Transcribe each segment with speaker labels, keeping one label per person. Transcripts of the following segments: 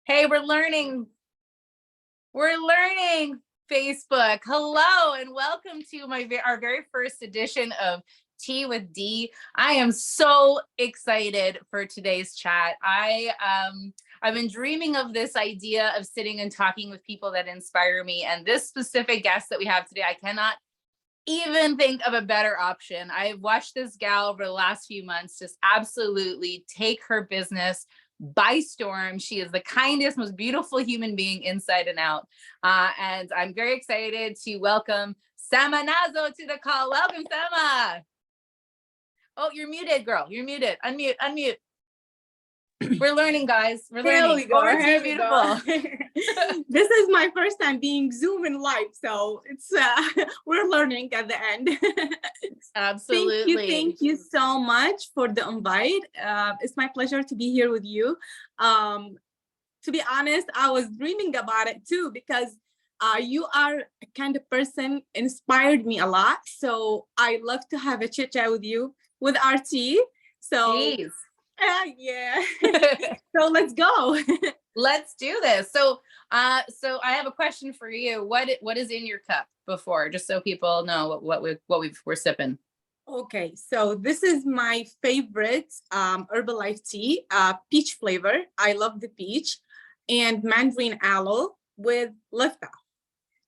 Speaker 1: Hey, we're learning. We're learning, Facebook. Hello, and welcome to our very first edition of Tea with Dee. I am so excited for today's chat. I've been dreaming of this idea of sitting and talking with people that inspire me. And this specific guest that we have today, I cannot even think of a better option. I've watched this gal over the last few months just absolutely take her business by storm. She is the kindest, most beautiful human being inside and out. And I'm very excited to welcome Samaa Nazo to the call. Welcome, Samaa. Oh, you're muted, girl. You're muted. Unmute. We're learning, guys. We're learning.
Speaker 2: Here we go. This is my first time being Zoom in live, so it's we're learning at the end.
Speaker 1: Absolutely.
Speaker 2: Thank you so much for the invite. It's my pleasure to be here with you. To be honest, I was dreaming about it too, because you are a kind of person inspired me a lot. So I love to have a chit chat with you with our tea. So
Speaker 1: Jeez.
Speaker 2: Yeah. So let's go.
Speaker 1: Let's do this. So I have a question for you. What is in your cup before, just so people know what we're sipping?
Speaker 2: Okay, so this is my favorite Herbalife tea, peach flavor. I love the peach, and mandarin aloe with liftoff.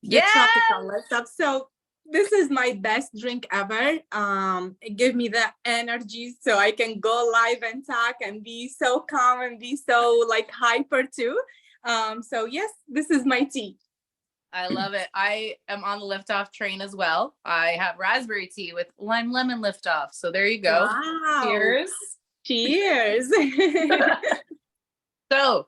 Speaker 1: Yeah,
Speaker 2: tropical liftoff. So this is my best drink ever. It gives me that energy so I can go live and talk and be so calm and be so like hyper too. So yes, this is my tea.
Speaker 1: I love it. I am on the liftoff train as well. I have raspberry tea with lime lemon liftoff. So there you go.
Speaker 2: Wow.
Speaker 1: Cheers.
Speaker 2: Cheers.
Speaker 1: So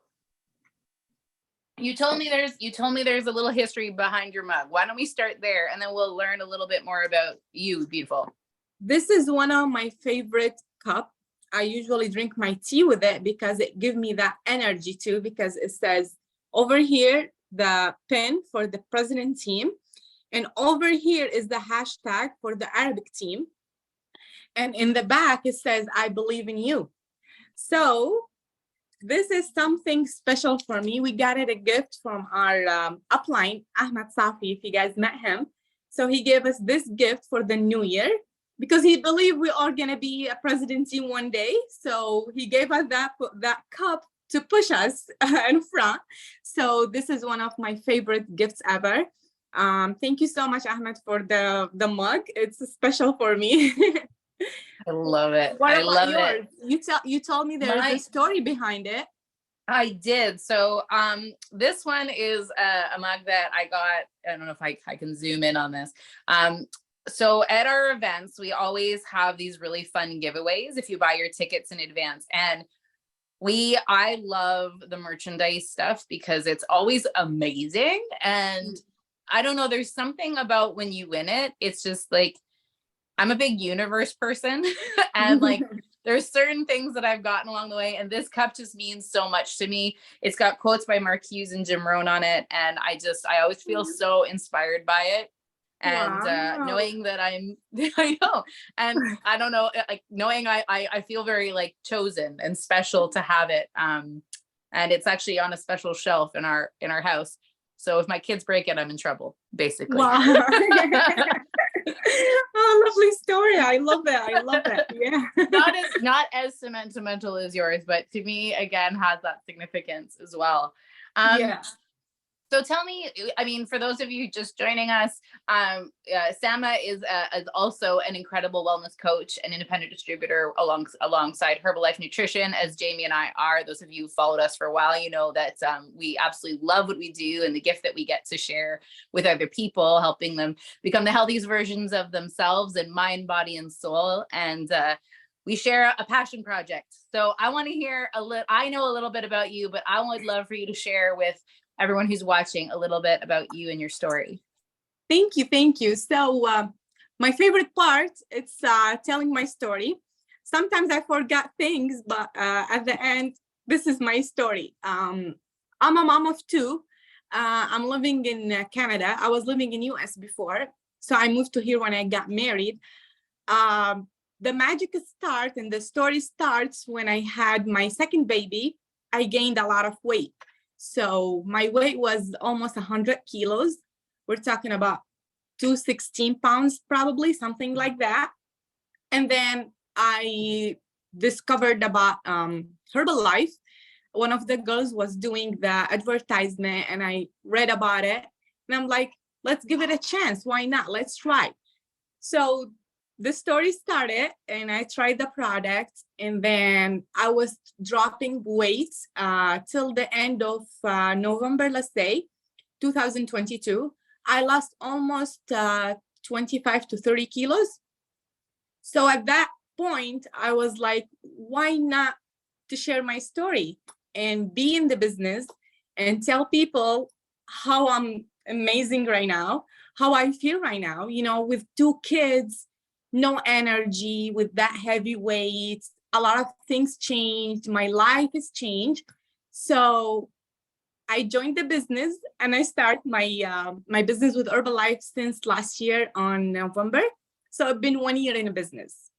Speaker 1: you told me there's a little history behind your mug. Why don't we start there, and then we'll learn a little bit more about you, beautiful.
Speaker 2: This is one of my favorite cup. I usually drink my tea with it because it gives me that energy too, because it says over here, the pin for the president team. And over here is the hashtag for the Arabic team. And in the back, it says, I believe in you. So this is something special for me. We got it a gift from our upline, Ahmed Safi, if you guys met him. So he gave us this gift for the new year because he believed we are going to be a president team one day. So he gave us that cup to push us in front. So this is one of my favorite gifts ever. Thank you so much, Ahmed, for the mug. It's special for me.
Speaker 1: I love it.
Speaker 2: What about yours? You told me there's a story behind it.
Speaker 1: I did. So this one is a mug that I got. I don't know if I can zoom in on this. So at our events, we always have these really fun giveaways if you buy your tickets in advance. And I love the merchandise stuff because it's always amazing. And I don't know, there's something about when you win it, it's just like, I'm a big universe person and like there's certain things that I've gotten along the way, and this cup just means so much to me. It's got quotes by Mark Hughes and Jim Rohn on it, and I always feel so inspired by it. And knowing that I know, and I don't know, like knowing I feel very like chosen and special to have it. And it's actually on a special shelf in our house. So if my kids break it, I'm in trouble, basically.
Speaker 2: Wow. Oh, lovely story. I love it. Yeah.
Speaker 1: Not as sentimental as yours, but to me, again, has that significance as well. Yeah. So tell me, I mean, for those of you just joining us, Samaa is also an incredible wellness coach and independent distributor alongside Herbalife Nutrition, as Jamie and I are. Those of you who followed us for a while, you know that we absolutely love what we do and the gift that we get to share with other people, helping them become the healthiest versions of themselves in mind, body, and soul. And we share a passion project. So I want to hear I know a little bit about you, but I would love for you to share with everyone who's watching a little bit about you and your story.
Speaker 2: Thank you. So my favorite part, it's telling my story. Sometimes I forget things, but at the end, this is my story. I'm a mom of two. I'm living in Canada. I was living in US before, so I moved to here when I got married. The magic starts and the story starts when I had my second baby. I gained a lot of weight. So my weight was almost 100 kilos. We're talking about 216 pounds, probably something like that. And then I discovered about Herbalife. One of the girls was doing the advertisement and I read about it. And I'm like, let's give it a chance. Why not? Let's try. So the story started and I tried the product, and then I was dropping weight till the end of November, let's say, 2022. I lost almost 25 to 30 kilos. So at that point, I was like, why not to share my story and be in the business and tell people how I'm amazing right now, how I feel right now, you know, with 2 kids, no energy, with that heavy weight, a lot of things changed. My life has changed. So I joined the business and I started my business with Herbalife since last year on November. So I've been 1 year in a business.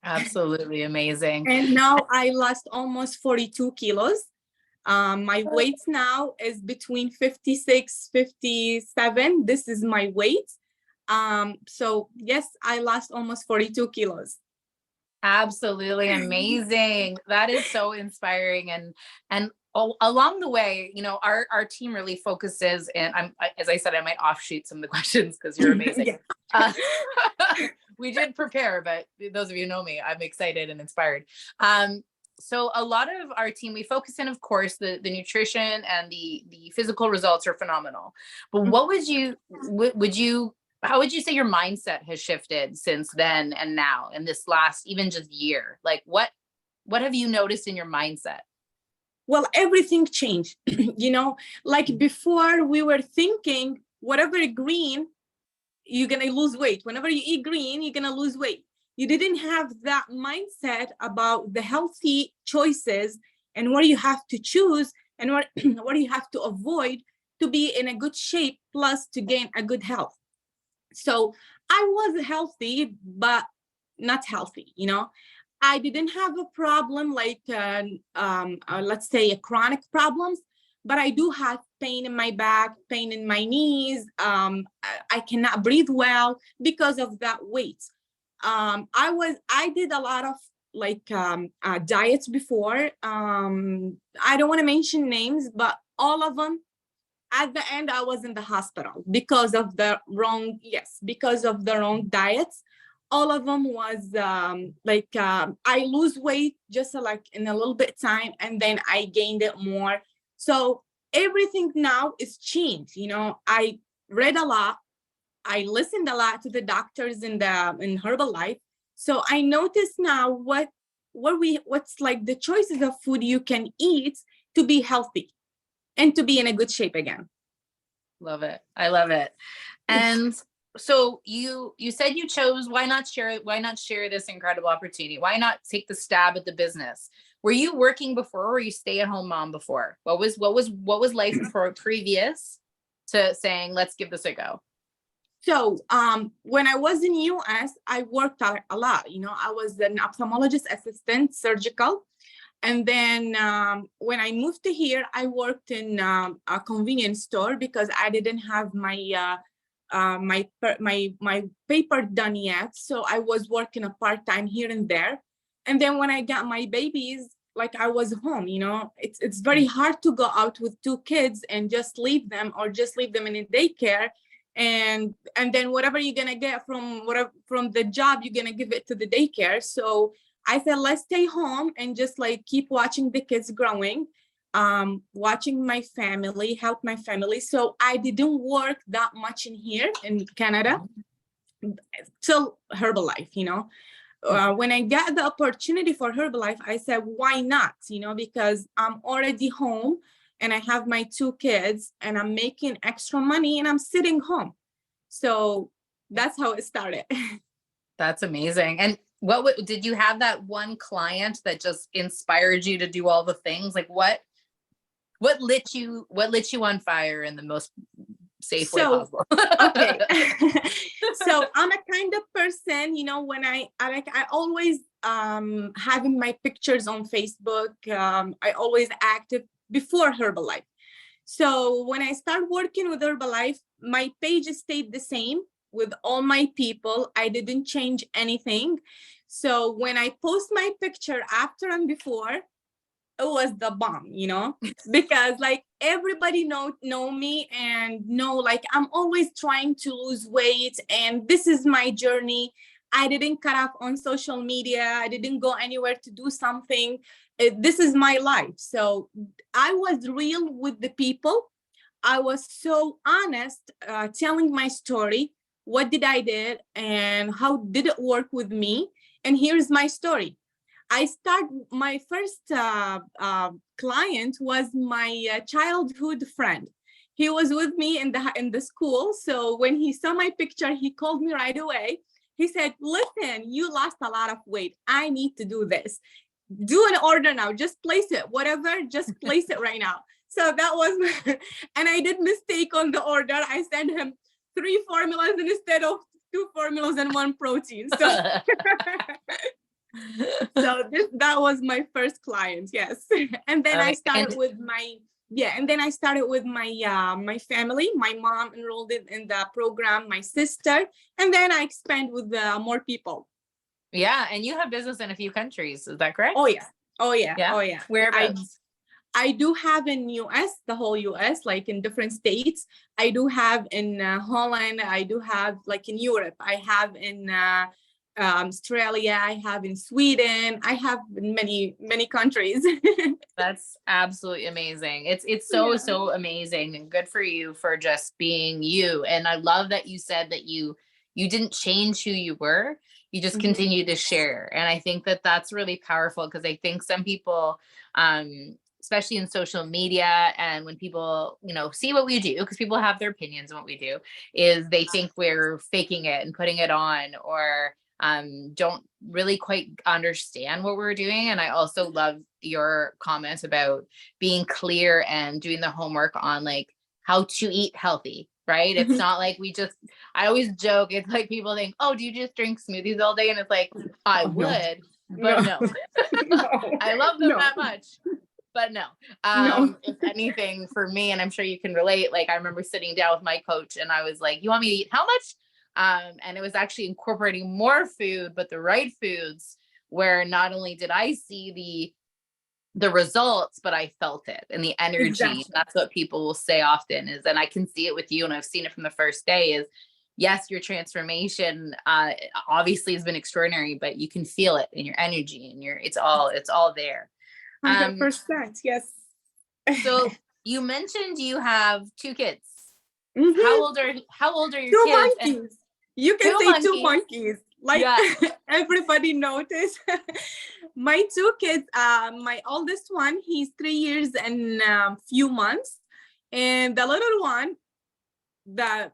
Speaker 1: Absolutely amazing.
Speaker 2: And now I lost almost 42 kilos. My weight now is between 56, 57. This is my weight. So yes, I lost almost 42 kilos.
Speaker 1: Absolutely amazing. That is so inspiring. And along the way, you know, our team really focuses, and as I said, I might offshoot some of the questions because you're amazing. Yeah. We did prepare, but those of you who know me, I'm excited and inspired. So a lot of our team, we focus in, of course, the nutrition and the physical results are phenomenal. But what how would you say your mindset has shifted since then and now in this last even just year? Like what have you noticed in your mindset?
Speaker 2: Well, everything changed. You know, like before we were thinking whatever green, you're going to lose weight. Whenever you eat green, you're going to lose weight. You didn't have that mindset about the healthy choices and what you have to choose and what you have to avoid to be in a good shape, plus to gain a good health. So I was healthy, but not healthy, you know. I didn't have a problem like, let's say, a chronic problems, but I do have pain in my back, pain in my knees. I cannot breathe well because of that weight. I did a lot of like diets before. I don't want to mention names, but all of them, at the end, I was in the hospital because of the wrong diets. All of them was I lose weight just like in a little bit time, and then I gained it more. So everything now is changed. You know, I read a lot. I listened a lot to the doctors in Herbalife. So I noticed now what's like the choices of food you can eat to be healthy and to be in a good shape again.
Speaker 1: Love it. I love it. And so you said you chose, why not share this incredible opportunity? Why not take the stab at the business? Were you working before, or were you stay-at-home mom before? What was life previous to saying, let's give this a go?
Speaker 2: So when I was in US, I worked a lot. You know, I was an ophthalmologist assistant, surgical. And then when I moved to here, I worked in a convenience store because I didn't have my paper done yet. So I was working a part-time here and there. And then when I got my babies, like I was home, you know, it's very hard to go out with 2 kids and just leave them, or just leave them in a daycare. And then whatever you're going to get from the job, you're going to give it to the daycare. So I said, let's stay home and just like keep watching the kids growing, watching my family, help my family. So I didn't work that much in here in Canada till Herbalife, you know. When I got the opportunity for Herbalife, I said, why not? You know, because I'm already home and I have my 2 kids and I'm making extra money and I'm sitting home. So that's how it started.
Speaker 1: That's amazing. And did you have that one client that just inspired you to do all the things? Like what lit you on fire in the most safe way possible?
Speaker 2: Okay. So I'm a kind of person, you know, when I always having my pictures on Facebook. I always active before Herbalife. So when I started working with Herbalife, my page stayed the same with all my people. I didn't change anything. So when I post my picture after and before, it was the bomb, because like everybody know me and know like I'm always trying to lose weight, and this is my journey. I didn't cut off on social media. I didn't go anywhere to do something. This is my life. So I was real with the people. I was so honest, telling my story. What did I did and how did it work with me? And here's my story. My first client was my childhood friend. He was with me in the school. So when he saw my picture, he called me right away. He said, listen, you lost a lot of weight. I need to do this. Do an order now. Just place it, whatever, just place it right now. So that was, and I did mistake on the order. I sent him 3 formulas instead of 2 formulas and 1 protein. So that was my first client, yes. And then I started with my my family. My mom enrolled in the program, my sister, and then I expand with more people.
Speaker 1: Yeah, and you have business in a few countries, is that correct?
Speaker 2: Oh yeah.
Speaker 1: Whereabouts?
Speaker 2: I do have in US, the whole US, like in different states. I do have in Holland. I do have like in Europe. I have in Australia. I have in Sweden. I have in many countries.
Speaker 1: That's absolutely amazing. It's so amazing, and good for you for just being you. And I love that you said that you didn't change who you were. You just continue to share. And I think that that's really powerful, because I think some people, especially in social media, and when people, see what we do, because people have their opinions on what we do, is they think we're faking it and putting it on, or don't really quite understand what we're doing. And I also love your comments about being clear and doing the homework on like how to eat healthy, right? It's not like I always joke, it's like people think, oh, do you just drink smoothies all day? And it's like, I would, but no. I love them that much. But no, if anything for me, and I'm sure you can relate, like I remember sitting down with my coach and I was like, you want me to eat how much? And it was actually incorporating more food, but the right foods, where not only did I see the results, but I felt it and the energy.
Speaker 2: Exactly.
Speaker 1: That's what people will say often is, and I can see it with you, and I've seen it from the first day, is yes, your transformation obviously has been extraordinary, but you can feel it in your energy and it's all there.
Speaker 2: 100%, yes.
Speaker 1: So you mentioned you have 2 kids.
Speaker 2: Mm-hmm.
Speaker 1: How old are your
Speaker 2: 2
Speaker 1: kids?
Speaker 2: monkeys. You can say 2 monkeys. Like everybody noticed. My 2 kids, my oldest one, he's 3 years and few months. And the little one, the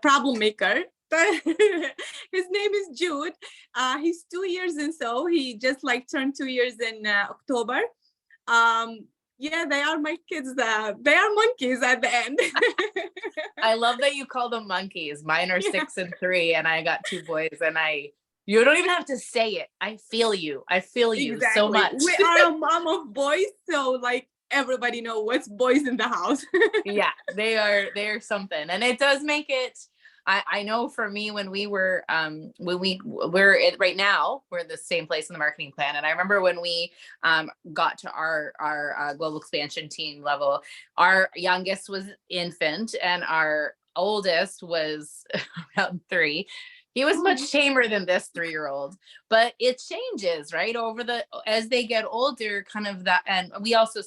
Speaker 2: problem maker, his name is Jude. He's 2 years, and so he just like turned 2 years in October. They are my kids. They are monkeys at the end.
Speaker 1: I love that you call them monkeys. Mine are 6 and 3, and I got 2 boys, and you don't even have to say it. I feel you exactly. So much.
Speaker 2: We are a mom of boys, so like everybody know what's boys in the house.
Speaker 1: Yeah, they are something, and it does make it. I know for me, when we're right now, we're in the same place in the marketing plan. And I remember when we got to our global expansion team level, our youngest was infant and our oldest was around 3. He was much tamer than this 3-year-old, but it changes, right? As they get older, kind of that. And we also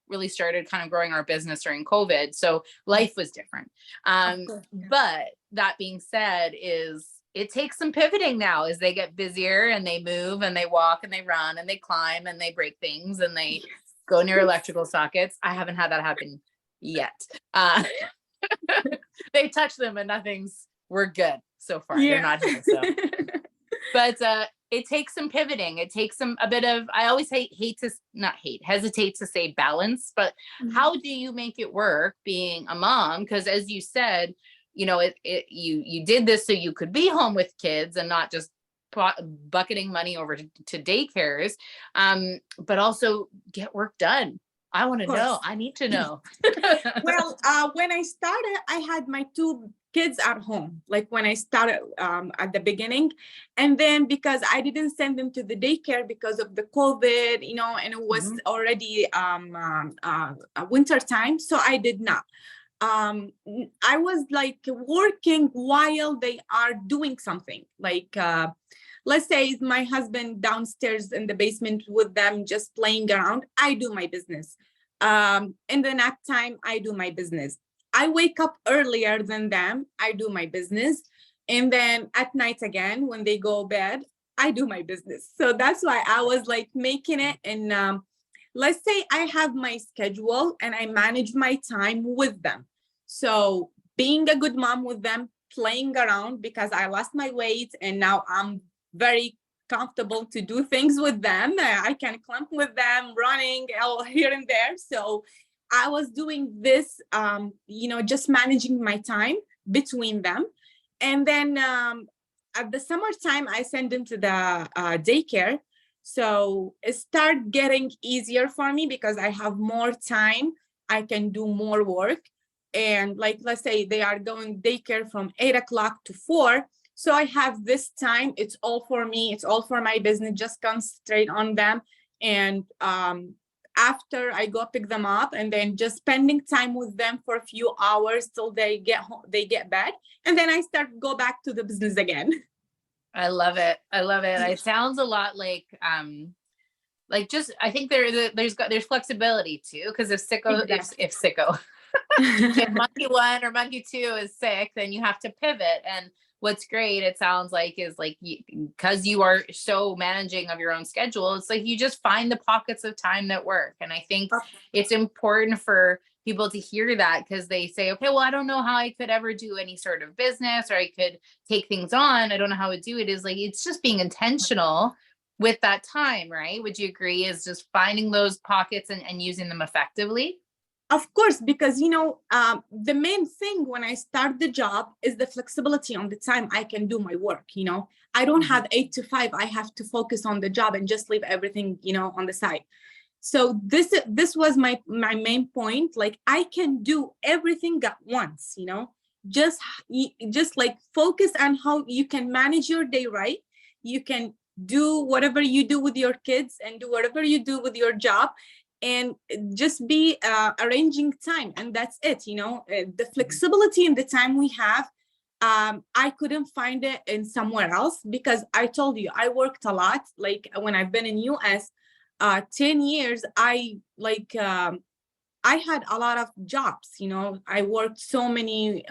Speaker 1: really started kind of growing our business during COVID. So life was different. But that being said, it takes some pivoting now as they get busier and they move and they walk and they run and they climb and they break things and they go near electrical sockets. I haven't had that happen yet. They touch them and we're good so far. They're not here. So, but it takes some pivoting. It takes a bit of, I always hesitate to say balance, but how do you make it work being a mom? Because as you said, you did this so you could be home with kids and not just bucketing money over to daycares, but also get work done. I want to
Speaker 2: Of course.
Speaker 1: know. I need to know.
Speaker 2: Well, when I started, I had my two kids at home, like when I started at the beginning. And then because I didn't send them to the daycare because of the COVID, you know, and it was already winter time. So I did not. I was like working while they are doing something, like let's say my husband downstairs in the basement with them just playing around, I do my business. In the nap time, I do my business. I wake up earlier than them, I do my business. And then at night again, when they go bed, I do my business. So that's why I was like making it. And let's say I have my schedule and I manage my time with them. So being a good mom with them, playing around because I lost my weight and now I'm very comfortable to do things with them. I can climb with them, running here and there. So I was doing this, you know, just managing my time between them. And then at the summertime, I send them to the daycare. So it started getting easier for me because I have more time. I can do more work. And like, let's say they are going daycare from 8 o'clock to 4. So I have this time, it's all for me, it's all for my business, just concentrate on them. And after I go pick them up and then just spending time with them for a few hours till they get home, they get back. And then I go back to the business again.
Speaker 1: I love it. I love it. It sounds a lot like just, I think there's flexibility too. Cause if monkey one or monkey two is sick, then you have to pivot. And what's great, it sounds like, is like, because you are so managing of your own schedule, it's like you just find the pockets of time that work. And I think it's important for people to hear that, because they say, okay, well, I don't know how I could ever do any sort of business, or I could take things on. I don't know how to do it. Is like, it's just being intentional with that time, right? Would you agree? Is just finding those pockets and using them effectively?
Speaker 2: Of course, because, you know, the main thing when I start the job is the flexibility on the time I can do my work. You know, I don't have 8 to 5. I have to focus on the job and just leave everything, you know, on the side. So this was my main point. Like, I can do everything at once, you know, just like focus on how you can manage your day, right? You can do whatever you do with your kids and do whatever you do with your job, and just be arranging time. And that's it, you know, the flexibility in the time we have. I couldn't find it in somewhere else, because I told you, I worked a lot. Like when I've been in US, 10 years, I had a lot of jobs, you know. I worked so many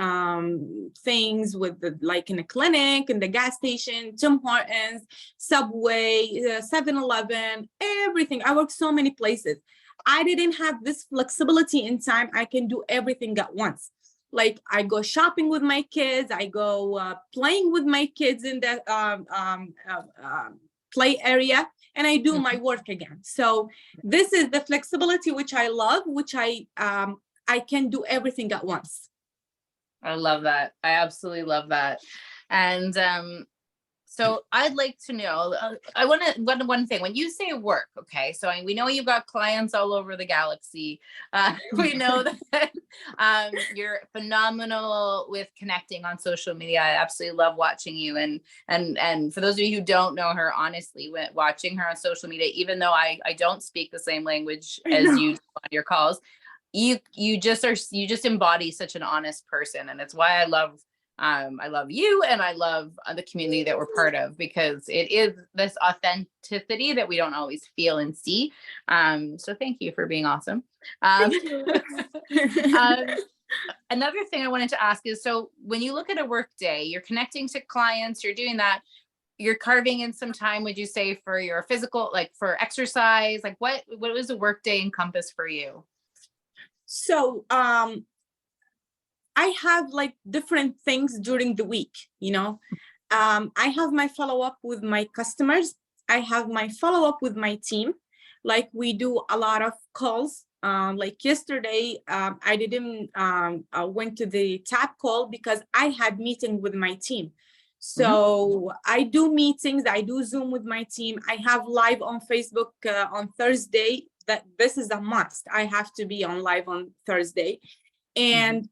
Speaker 2: things with like in a clinic, in the gas station, Tim Hortons, Subway, 7-Eleven, everything. I worked so many places. I didn't have this flexibility in time. I can do everything at once. Like, I go shopping with my kids. I go playing with my kids in the play area, and I do my work again. So this is the flexibility which I love, which I can do everything at once.
Speaker 1: I love that. I absolutely love that. And so I'd like to know, I want to, one thing, when you say work, okay, so we know you've got clients all over the galaxy. We know that you're phenomenal with connecting on social media. I absolutely love watching you. And for those of you who don't know her, honestly, watching her on social media, even though I don't speak the same language as you do on your calls, you just embody such an honest person. And it's why I love you, and I love the community that we're part of, because it is this authenticity that we don't always feel and see. So thank you for being awesome. Another thing I wanted to ask is, so when you look at a work day, you're connecting to clients, you're doing that, you're carving in some time, would you say, for your physical, like for exercise? Like what does a work day encompass for you?
Speaker 2: So I have like different things during the week, you know. I have my follow-up with my customers. I have my follow-up with my team. Like, we do a lot of calls. Like yesterday, I didn't went to the tap call because I had meeting with my team. So I do meetings, I do Zoom with my team. I have live on Facebook on Thursday that this is a must. I have to be on live on Thursday. And,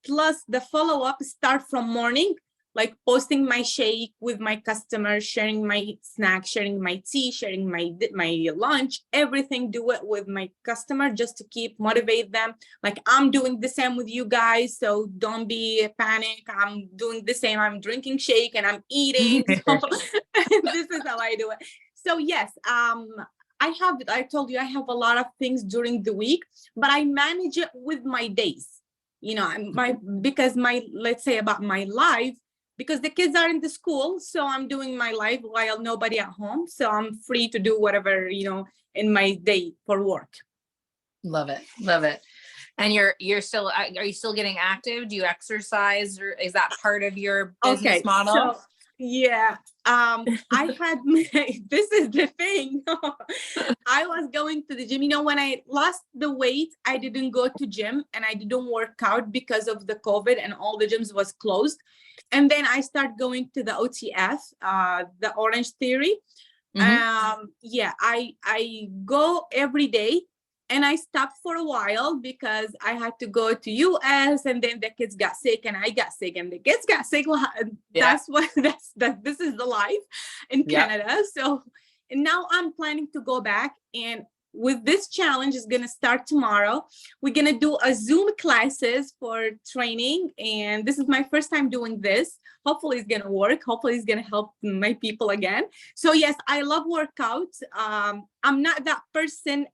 Speaker 2: plus the follow-up start from morning, like posting my shake with my customers, sharing my snack, sharing my tea, sharing my lunch, everything, do it with my customer just to keep motivate them. Like I'm doing the same with you guys, so don't be panic. I'm doing the same. I'm drinking shake and I'm eating. So this is how I do it. So yes, I told you I have a lot of things during the week, but I manage it with my days. Because let's say about my life, because the kids are in the school, so I'm doing my life while nobody at home. So I'm free to do whatever, in my day for work.
Speaker 1: Love it. Love it. And you're still, are you still getting active? Do you exercise, or is that part of your business model?
Speaker 2: So, yeah. I had, this is the thing. I was going to the gym. When I lost the weight, I didn't go to gym and I didn't work out because of the COVID and all the gyms was closed. And then I started going to the OTF, the Orange Theory. I go every day. And I stopped for a while because I had to go to US, and then the kids got sick and I got sick and the kids got sick. Well, this is the life in Canada. So and now I'm planning to go back, and with this challenge is going to start tomorrow. We're going to do a Zoom classes for training. And this is my first time doing this. Hopefully it's going to work. Hopefully it's going to help my people again. So yes, I love workouts. I'm not that person,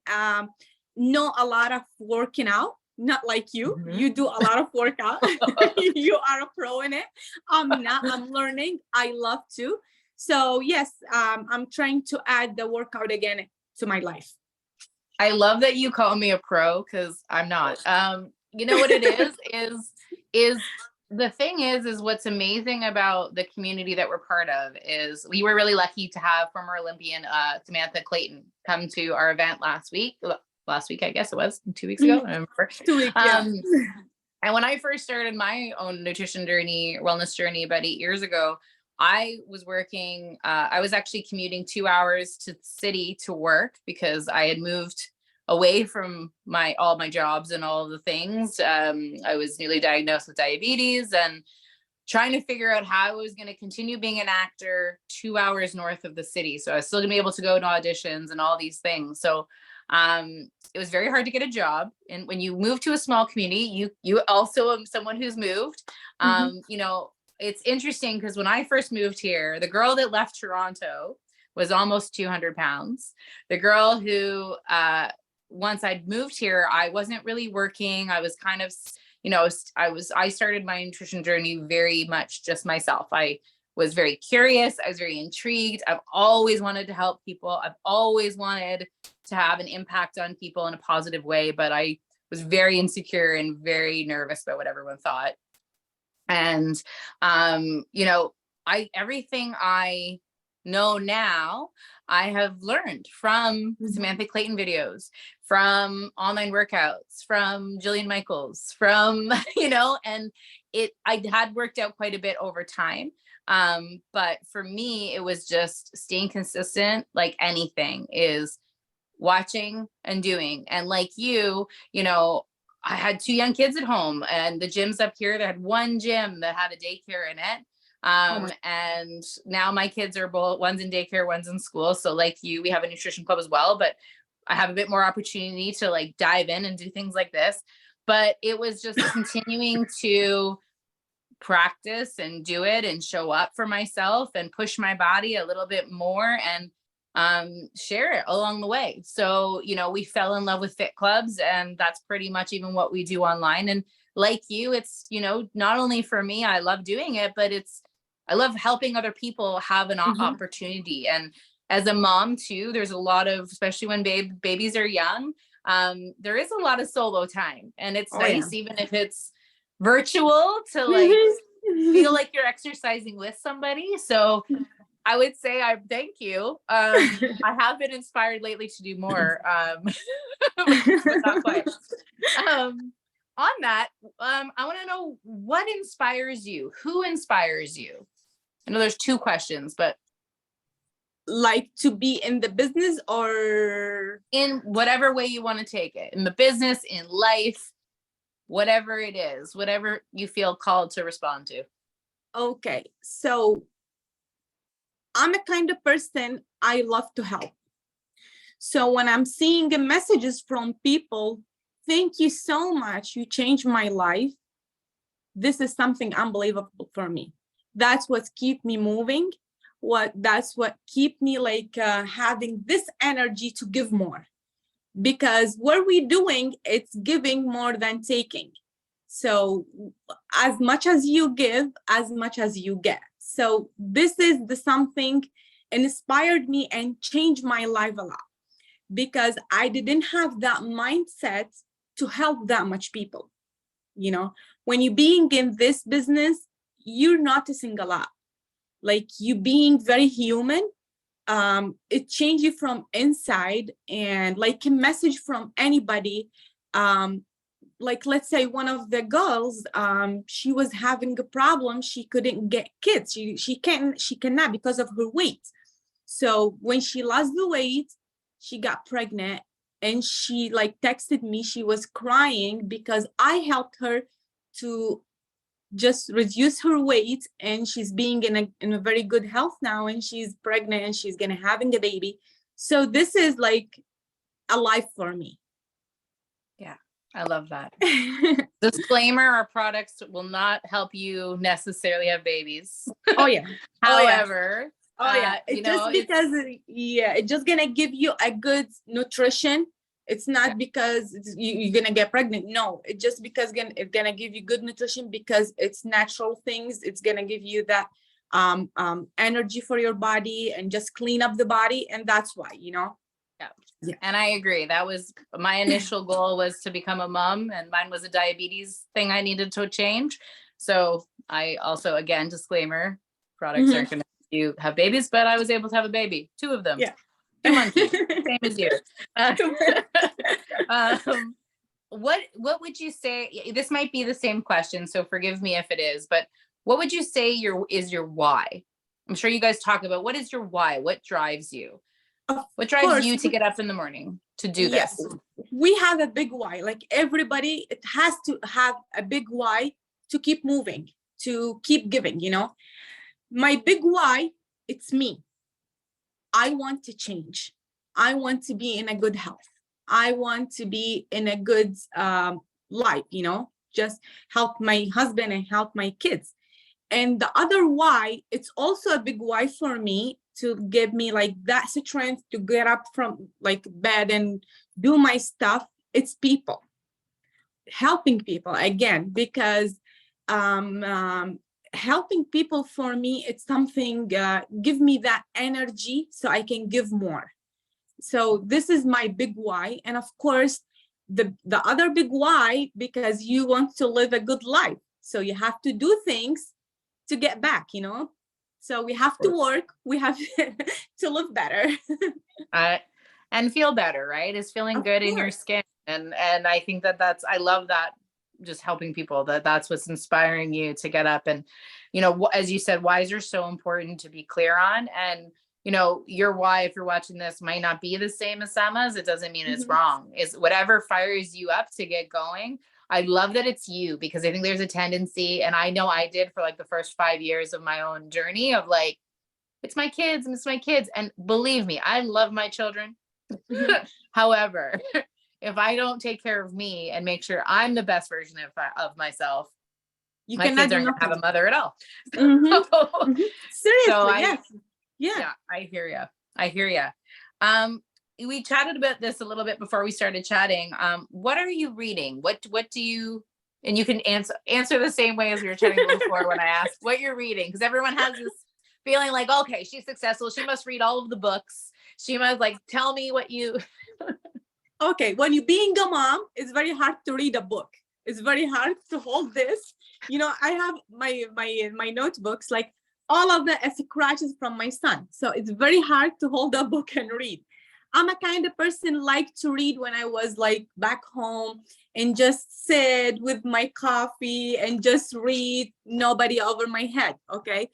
Speaker 2: know a lot of working out, not like you. You do a lot of workout. You are a pro in it. I'm learning. I love to. So yes, I'm trying to add the workout again to my life.
Speaker 1: I love that you call me a pro, because I'm not. You know what it is the thing is what's amazing about the community that we're part of is we were really lucky to have former Olympian Samantha Clayton come to our event last week, I guess it was 2 weeks ago. I remember.
Speaker 2: 2 weeks, yeah.
Speaker 1: And when I first started my own nutrition journey, wellness journey about 8 years ago, I was working, I was actually commuting 2 hours to the city to work because I had moved away from all my jobs and all of the things. I was newly diagnosed with diabetes and trying to figure out how I was going to continue being an actor 2 hours north of the city. So I was still gonna be able to go to auditions and all these things. So it was very hard to get a job. And when you move to a small community, you also are someone who's moved. It's interesting because when I first moved here, the girl that left Toronto was almost 200 pounds. The girl who, once I'd moved here, I wasn't really working. I was kind of, I started my nutrition journey very much just myself. I was very curious. I was very intrigued. I've always wanted to help people. I've always wanted to have an impact on people in a positive way, but I was very insecure and very nervous about what everyone thought. And, everything I know now, I have learned from Samantha Clayton videos, from online workouts, from Jillian Michaels, from, and I had worked out quite a bit over time. But for me, it was just staying consistent, like anything, is watching and doing. And like I had 2 young kids at home, and the gyms up here, they had one gym that had a daycare in it. And now my kids are both, one's in daycare, one's in school. So like we have a nutrition club as well, but I have a bit more opportunity to like dive in and do things like this. But it was just continuing to practice and do it and show up for myself and push my body a little bit more and share it along the way. So, we fell in love with fit clubs, and that's pretty much even what we do online. And like you, it's, not only for me, I love doing it, but I love helping other people have an opportunity. And as a mom too, there's a lot of, especially when babies are young, there is a lot of solo time, and it's nice, even if it's virtual, to like feel like you're exercising with somebody. So I would say I thank you. I have been inspired lately to do more, but not quite. On that, I want to know, what inspires you? Who inspires you? I know there's 2 questions, but
Speaker 2: like to be in the business or
Speaker 1: in whatever way you want to take it, in the business, in life, whatever it is, whatever you feel called to respond to.
Speaker 2: okay, so I'm a kind of person, I love to help. So when I'm seeing the messages from people, thank you so much, you changed my life, this is something unbelievable for me. That's what keep me moving. That's what keep me like having this energy to give more. Because what we're doing, it's giving more than taking. So as much as you give, as much as you get. So this is the something inspired me and changed my life a lot, because I didn't have that mindset to help that much people. You know, when you're being in this business, you're noticing a lot, like you being very human. It changes you from inside, and like a message from anybody. Like let's say one of the girls, she was having a problem, she couldn't get kids, she cannot because of her weight. So when she lost the weight, she got pregnant, and she like texted me, she was crying because I helped her to just reduce her weight, and she's being in a very good health now, and she's pregnant and she's gonna having a baby. So this is like a life for me.
Speaker 1: Yeah, I love that. Disclaimer, our products will not help you necessarily have babies.
Speaker 2: Oh yeah.
Speaker 1: However,
Speaker 2: oh yeah, it's just because it's just gonna give you a good nutrition. It's not because you're gonna get pregnant. No, it's just because it's gonna give you good nutrition, because it's natural things. It's gonna give you that energy for your body and just clean up the body, and that's why, you know.
Speaker 1: Yeah. And I agree. That was my initial goal, was to become a mom, and mine was a diabetes thing I needed to change. So I also, again, disclaimer, products aren't going to help you have babies, but I was able to have a baby, 2 of them.
Speaker 2: Yeah.
Speaker 1: 2 monkeys, same as you. What would you say? This might be the same question, so forgive me if it is, but what would you say is your why? I'm sure you guys talk about, what is your why? What drives you? What drives you to get up in the morning to do this?
Speaker 2: Yes, we have a big why. Like everybody, it has to have a big why to keep moving, to keep giving, you know. My big why, it's me. I want to change. I want to be in a good health. I want to be in a good life, you know, just help my husband and help my kids. And the other why, it's also a big why for me, to give me like that strength to get up from like bed and do my stuff. It's people, helping people again, because helping people for me, it's something give me that energy so I can give more. So this is my big why. And of course the other big why, because you want to live a good life, so you have to do things to get back, you know. So we have to work, we have to live better.
Speaker 1: And feel better, right? Is feeling good in your skin. And I think that's, I love that, just helping people, that's what's inspiring you to get up. And, you know, as you said, whys are so important to be clear on. And, you know, your why, if you're watching this, might not be the same as Samaa's. It doesn't mean it's wrong. It's whatever fires you up to get going. I love that it's you, because I think there's a tendency, and I know I did for like the first 5 years of my own journey, of like, it's my kids, and it's my kids. And believe me, I love my children. However, if I don't take care of me and make sure I'm the best version of myself, my kids aren't going to have a mother at all.
Speaker 2: Seriously,
Speaker 1: so
Speaker 2: yeah,
Speaker 1: I hear you. I hear you. We chatted about this a little bit before we started chatting. What are you reading? What do you, and you can answer the same way as we were chatting before when I asked what you're reading, because everyone has this feeling like, okay, she's successful, she must read all of the books, she must like tell me what you.
Speaker 2: Okay, when you're being a mom, it's very hard to read a book. It's very hard to hold this. You know, I have my notebooks, like all of the scratches from my son. So it's very hard to hold a book and read. I'm a kind of person like to read when I was like back home and just sit with my coffee and just read, nobody over my head. Okay.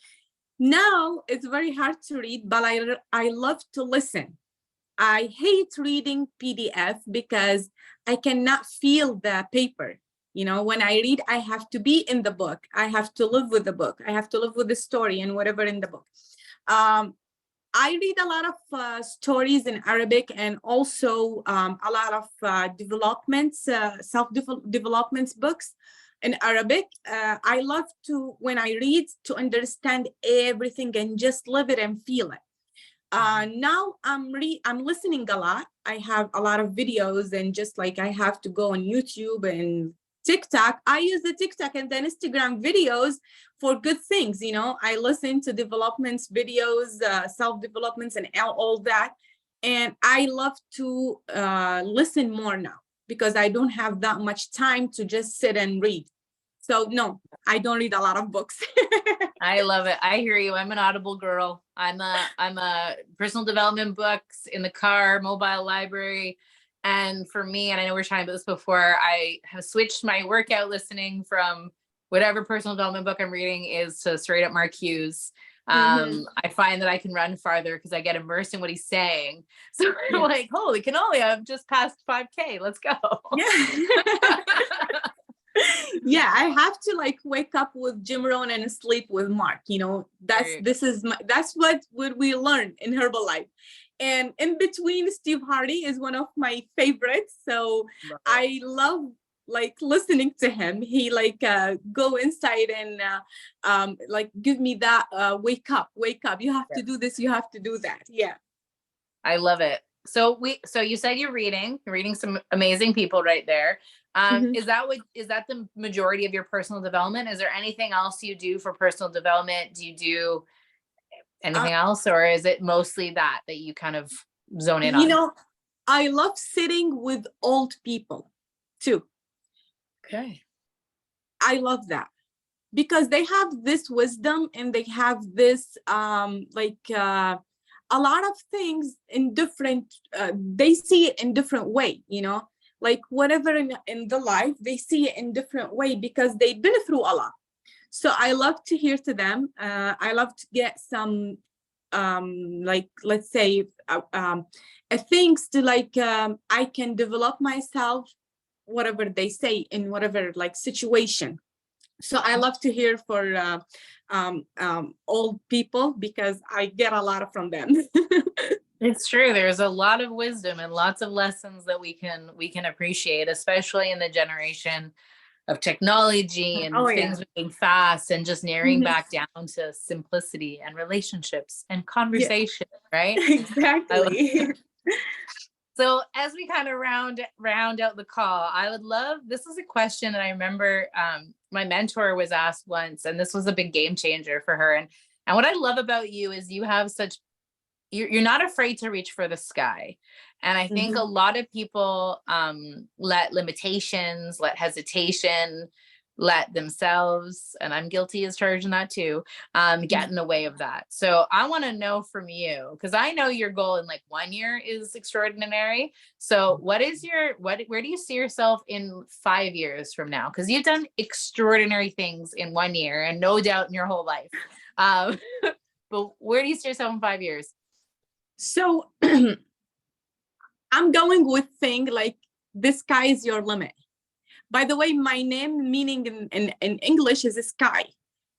Speaker 2: Now it's very hard to read, but I love to listen. I hate reading PDF because I cannot feel the paper. When I read, I have to be in the book. I have to live with the book. I have to live with the story and whatever in the book. I read a lot of stories in Arabic, and also a lot of developments, self-development books in Arabic. I love to, when I read, to understand everything and just live it and feel it. Now I'm listening a lot. I have a lot of videos, and just like I have to go on YouTube and TikTok. I use the TikTok and the Instagram videos for good things. I listen to developments videos, self-developments and all that. And I love to listen more now because I don't have that much time to just sit and read. So no, I don't read a lot of books.
Speaker 1: I love it. I hear you. I'm an Audible girl. I'm a personal development books in the car, mobile library. And for me, and I know we were talking about this before, I have switched my workout listening from whatever personal development book I'm reading is to straight up Mark Hughes. I find that I can run farther because I get immersed in what he's saying. So I'm like, holy cannoli, I've just passed 5K. Let's go.
Speaker 2: Yeah. Yeah, I have to like wake up with Jim Rohn and sleep with Mark. That's what we learn in Herbalife. And in between, Steve Harvey is one of my favorites. So I love like listening to him. He like go inside and like give me that wake up. You have to do this. You have to do that. Yeah.
Speaker 1: I love it. So you said you're reading some amazing people right there. Is that the majority of your personal development? Is there anything else you do for personal development? Do you do anything else, or is it mostly that you kind of zone in on?
Speaker 2: I love sitting with old people too.
Speaker 1: Okay.
Speaker 2: I love that because they have this wisdom and they have this a lot of things in different, they see it in different way, like whatever in the life, they see it in different way because they've been through a lot. So I love to hear to them. I love to get some, like, let's say, things to like, I can develop myself, whatever they say in whatever like situation. So I love to hear for old people because I get a lot from them.
Speaker 1: It's true. There's a lot of wisdom and lots of lessons that we can appreciate, especially in the generation of technology and things moving fast and just narrowing back down to simplicity and relationships and conversation, right?
Speaker 2: Exactly.
Speaker 1: So as we kind of round out the call, I would love, this is a question that I remember my mentor was asked once, and this was a big game changer for her. And what I love about you is you have you're not afraid to reach for the sky. And I think a lot of people let limitations, let hesitation, let themselves, and I'm guilty as charged in that too, get in the way of that. So I want to know from you, because I know your goal in like 1 year is extraordinary. So where do you see yourself in 5 years from now? Because you've done extraordinary things in 1 year and no doubt in your whole life. But where do you see yourself in 5 years?
Speaker 2: So I'm going with thing like the sky is your limit. By the way, my name meaning in English is a sky.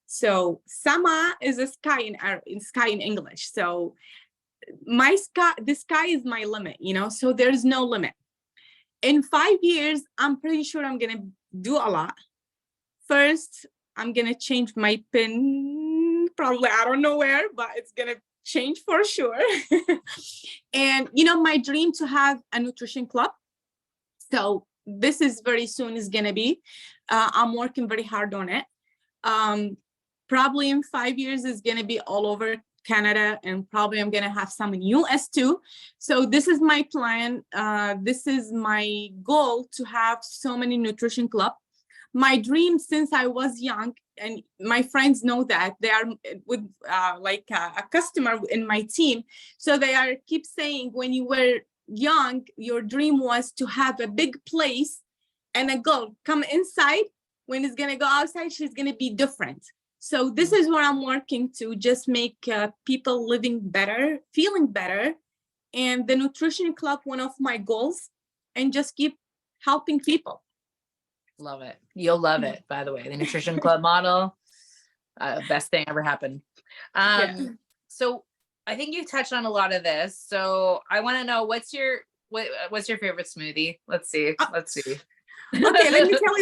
Speaker 2: So Samaa is a sky in sky in English. So the sky is my limit, so there's no limit. In 5 years, I'm pretty sure I'm going to do a lot. First, I'm going to change my pin. Probably, I don't know where, but it's going to change for sure. And, my dream to have a nutrition club. So this is very soon is going to be, I'm working very hard on it. Probably in 5 years is going to be all over Canada, and probably I'm going to have some in US too. So this is my plan. This is my goal to have so many nutrition club. My dream since I was young, and my friends know that they are with a customer in my team. So they keep saying when you were young, your dream was to have a big place and a girl come inside. When it's going to go outside, she's going to be different. So this is what I'm working to just make people living better, feeling better. And the Nutrition Club, one of my goals, and just keep helping people.
Speaker 1: Love it. You'll love it, by the way. The Nutrition Club model, best thing ever happened. So I think you touched on a lot of this. So I want to know what's your favorite smoothie? Let's see.
Speaker 2: Okay, let me tell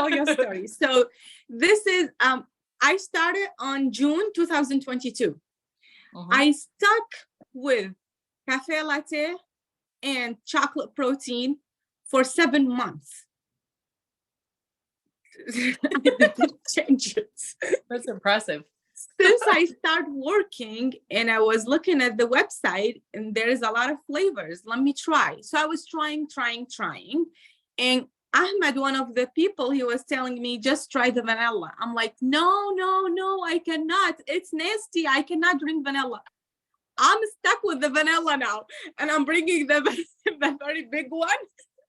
Speaker 2: you a story. So this is I started on June 2022. I stuck with cafe latte and chocolate protein for 7 months. I didn't change it.
Speaker 1: That's impressive.
Speaker 2: Since I started working and I was looking at the website and there's a lot of flavors, let me try. So I was trying. And Ahmed, one of the people, he was telling me, just try the vanilla. I'm like, no, I cannot. It's nasty. I cannot drink vanilla. I'm stuck with the vanilla now. And I'm bringing the very big one.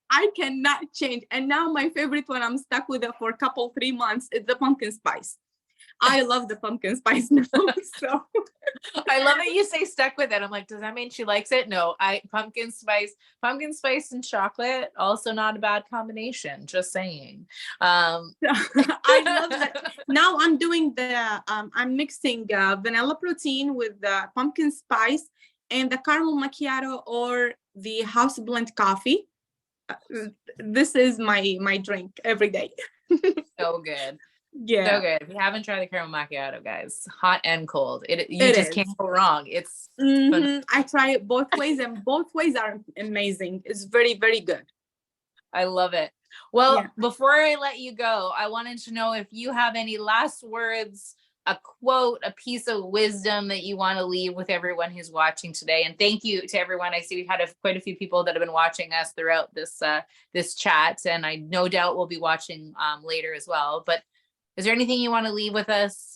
Speaker 2: I cannot change. And now my favorite one, I'm stuck with it for a couple, 3 months, is the pumpkin spice. I love the pumpkin spice now. So
Speaker 1: I love that you say stuck with it. I'm like, does that mean she likes it? No, pumpkin spice and chocolate, also not a bad combination. Just saying.
Speaker 2: I love that. Now I'm doing I'm mixing vanilla protein with the pumpkin spice and the caramel macchiato or the house blend coffee. This is my drink every day.
Speaker 1: So good.
Speaker 2: Yeah.
Speaker 1: So good. If you haven't tried the caramel macchiato, guys, hot and cold, you just can't go wrong. It's
Speaker 2: I try it both ways and both ways are amazing. It's very, very good.
Speaker 1: I love it. Well, before I let you go, I wanted to know if you have any last words, a quote, a piece of wisdom that you want to leave with everyone who's watching today. And thank you to everyone. I see we've had quite a few people that have been watching us throughout this chat, and I no doubt will be watching later as well. But is there anything you want to leave with us?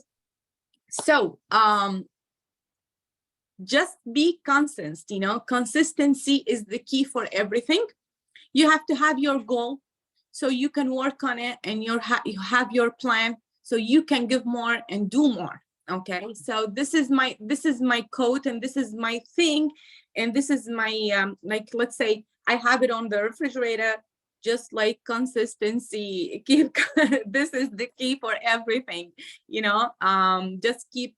Speaker 2: So, just be consistent, consistency is the key for everything. You have to have your goal so you can work on it, and you have your plan so you can give more and do more. Okay. So this is my quote, and this is my thing. And this is my, let's say I have it on the refrigerator. Just like consistency, this is the key for everything, just keep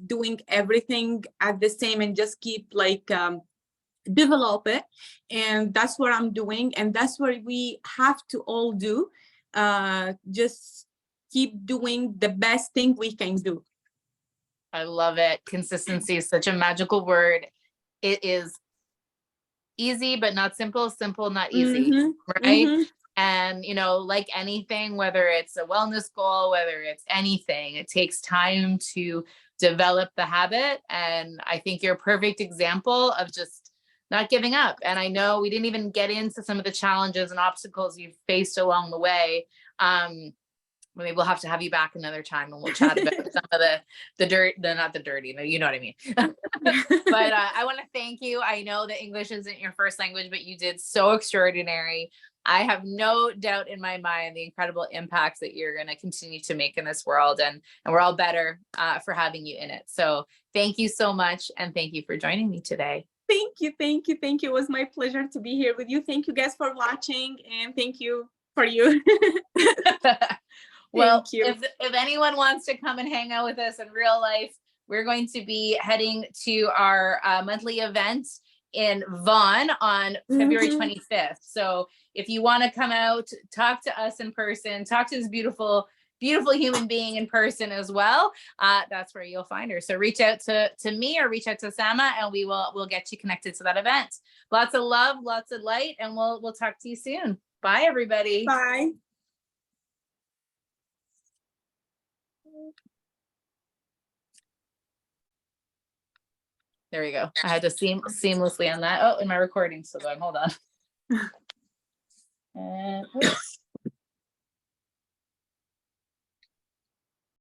Speaker 2: doing everything at the same, and just keep develop it. And that's what I'm doing, and that's what we have to all do. Just keep doing the best thing we can do.
Speaker 1: I love it. Consistency is such a magical word. It is easy, but not simple, not easy, right? And, like anything, whether it's a wellness goal, whether it's anything, it takes time to develop the habit. And I think you're a perfect example of just not giving up. And I know we didn't even get into some of the challenges and obstacles you've faced along the way. Maybe we'll have to have you back another time and we'll chat about some of the dirt, not the dirty, no, you know what I mean. But I want to thank you. I know that English isn't your first language, but you did so extraordinary. I have no doubt in my mind the incredible impacts that you're going to continue to make in this world, and we're all better for having you in it. So thank you so much, and thank you for joining me today.
Speaker 2: Thank you. It was my pleasure to be here with you. Thank you guys for watching, and thank you for you.
Speaker 1: Well, if anyone wants to come and hang out with us in real life, we're going to be heading to our monthly event in Vaughan on February 25th. So if you want to come out, talk to us in person, talk to this beautiful human being in person as well, that's where you'll find her. So reach out to me or reach out to Samaa, and we'll get you connected to that event. Lots of love, lots of light, and we'll talk to you soon. Bye, everybody.
Speaker 2: Bye.
Speaker 1: There we go. I had to seamlessly on that. Oh, and my recording's still going. Hold on. And oops.